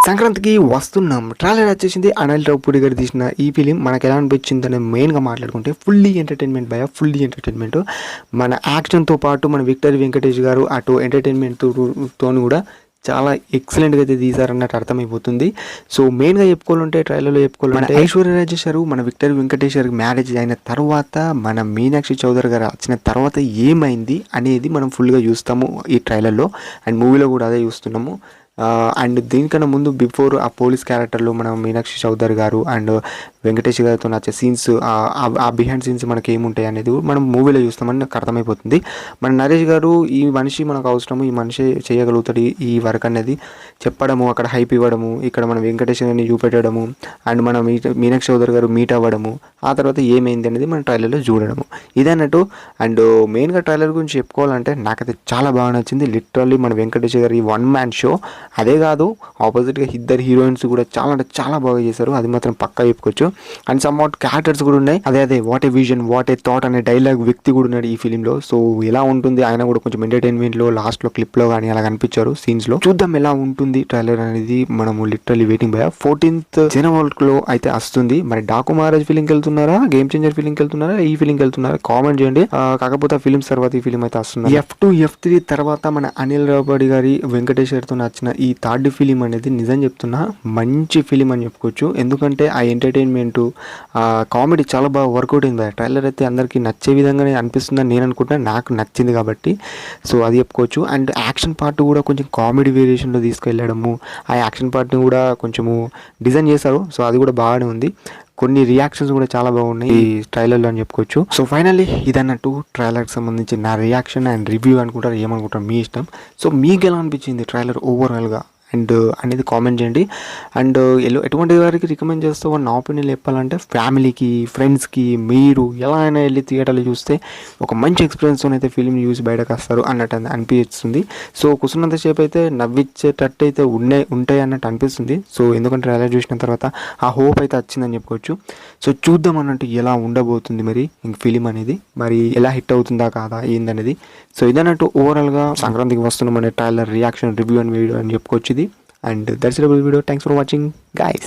సంక్రాంతికి వస్తున్నాం. ట్రైలర్ వచ్చేసింది. అనిల్ రావిపూడి గారు తీసిన ఈ ఫిలిం మనకు ఎలా అనిపించింది అని మెయిన్గా మాట్లాడుకుంటే ఫుల్లీ ఎంటర్టైన్మెంట్ ఫుల్లీ ఎంటర్టైన్మెంట్. మన యాక్షన్తో పాటు మన విక్టరీ వెంకటేష్ గారు అటు ఎంటర్టైన్మెంట్తో కూడా చాలా ఎక్సలెంట్గా అయితే తీశారన్నట్టు అర్థమైపోతుంది. సో మెయిన్గా చెప్పుకోవాలంటే ట్రైలర్లో చెప్పుకోవాలంటే ఐశ్వర్య రాజేష్ గారు మన విక్టరీ వెంకటేష్ గారికి మ్యారేజ్ అయిన తర్వాత మన మీనాక్షి చౌదరి గారు వచ్చిన తర్వాత ఏమైంది అనేది మనం ఫుల్గా చూస్తాము ఈ ట్రైలర్లో, అండ్ మూవీలో కూడా అదే చూస్తున్నాము. అండ్ దీనికన్నా ముందు బిఫోర్ ఆ పోలీస్ క్యారెక్టర్లో మనం మీనాక్షి చౌదరి గారు అండ్ వెంకటేష్ గారితో నచ్చే సీన్స్, ఆ బిహైండ్ సీన్స్ మనకి ఏముంటాయి అనేది మనం మూవీలో చూస్తామని నాకు అర్థమైపోతుంది. మన నరేష్ గారు ఈ మనిషి మనకు అవసరము, ఈ మనిషి చేయగలుగుతాడు ఈ వర్క్ అనేది చెప్పడము, అక్కడ హైప్ ఇవ్వడము, ఇక్కడ మన వెంకటేష్ గారిని చూపెట్టడము, అండ్ మన మీనాక్షి చౌదరి గారు మీట్ అవ్వడము, ఆ తర్వాత ఏమైంది అనేది మన ట్రైలర్లో చూడడము ఇదన్నట్టు. అండ్ మెయిన్గా ట్రైలర్ గురించి చెప్పుకోవాలంటే నాకైతే చాలా బాగా నచ్చింది. లిటరల్లీ మన వెంకటేష్ గారి వన్ మ్యాన్ షో. అదే కాదు, ఆపోజిట్గా ఇద్దరు హీరోయిన్స్ కూడా చాలా అంటే చాలా బాగా చేశారు, అది మాత్రం పక్కా చెప్పుకోవచ్చు. అండ్ సమ్ వాట్ క్యారెక్టర్స్ కూడా ఉన్నాయి. అదే what a vision what a thought అనే డైలాగ్ వ్యక్తి కూడా ఉన్నాడు ఈ ఫిలింలో. సో ఎలా ఉంటుంది ఆయన కూడా కొంచెం ఎంటర్టైన్మెంట్లో లాస్ట్లో క్లిప్లో కానీ అలా కనిపించారు సీన్స్లో. చూద్దాం ఎలా ఉంటుంది ట్రైలర్ అనేది. మనము లిటరల్లీ వెయిటింగ్ 14th జనవరిలో అయితే వస్తుంది. మరి డాకు మహారాజ్ ఫిలింకి వెళ్తున్నారా, గేమ్ చేంజర్ ఫిలింకి వెళ్తున్నారా, ఈ ఫిలింకి వెళ్తున్నారా కామెంట్ చేయండి. కాకపోతే ఆ ఫిలిమ్స్ తర్వాత ఈ ఫిలిం అయితే వస్తుంది. F2 F3 తర్వాత మన అనిల్ రావిపూడి గారి వెంకటేష్ గారితో నచ్చిన ఈ థర్డ్ ఫిలిం అనేది నిజం చెప్తున్నా మంచి ఫిలిం అని చెప్పుకోవచ్చు. ఎందుకంటే ఆ ఎంటర్టైన్మెంట్, కామెడీ చాలా బాగా వర్కౌట్ అయింది. ట్రైలర్ అయితే అందరికీ నచ్చే విధంగానే అనిపిస్తుందని నేను అనుకుంటున్నా, నాకు నచ్చింది కాబట్టి సో అది చెప్పుకోవచ్చు. అండ్ యాక్షన్ పార్ట్ కూడా కొంచెం కామెడీ వేరియేషన్లో తీసుకెళ్ళడము, ఆ యాక్షన్ పార్ట్ని కూడా కొంచెము డిజైన్ చేశారు. సో అది కూడా బాగానే ఉంది. కొన్ని రియాక్షన్స్ కూడా చాలా బాగున్నాయి ఈ ట్రైలర్లో అని చెప్పుకోవచ్చు. సో ఫైనల్లీ ఇదన్నట్టు ట్రైలర్కి సంబంధించి నా రియాక్షన్ అండ్ రివ్యూ అనుకుంటారు, ఏమనుకుంటారు మీ ఇష్టం. సో మీకు ఎలా అనిపించింది ట్రైలర్ ఓవరాల్గా అండ్ అనేది కామెంట్ చేయండి. అండ్ ఎటువంటి వారికి రికమెండ్ చేస్తావో నా ఒపీనియన్ చెప్పాలంటే ఫ్యామిలీకి, ఫ్రెండ్స్కి, మీరు ఎలా అయినా వెళ్ళి థియేటర్లో చూస్తే ఒక మంచి ఎక్స్పీరియన్స్తో అయితే ఫిలిం చూసి బయటకు వస్తారు అన్నట్టు అనిపిస్తుంది. సో కూర్చున్నంతసేపు అయితే నవ్వించేటట్టు అయితే ఉంటాయి అన్నట్టు అనిపిస్తుంది. సో ఎందుకంటే ట్రైలర్ చూసిన తర్వాత ఆ హోప్ అయితే వచ్చిందని చెప్పుకోవచ్చు. సో చూద్దాం అన్నట్టు ఎలా ఉండబోతుంది మరి ఇంక ఫిలిం అనేది, మరి ఎలా హిట్ అవుతుందా కాదా ఏందనేది. సో ఇదన్నట్టు ఓవరాల్గా సంక్రాంతికి వస్తున్నాం అనే trailer reaction review and video అని చెప్పుకోవచ్చు ఇది. And that's it about the video. Thanks for watching, guys.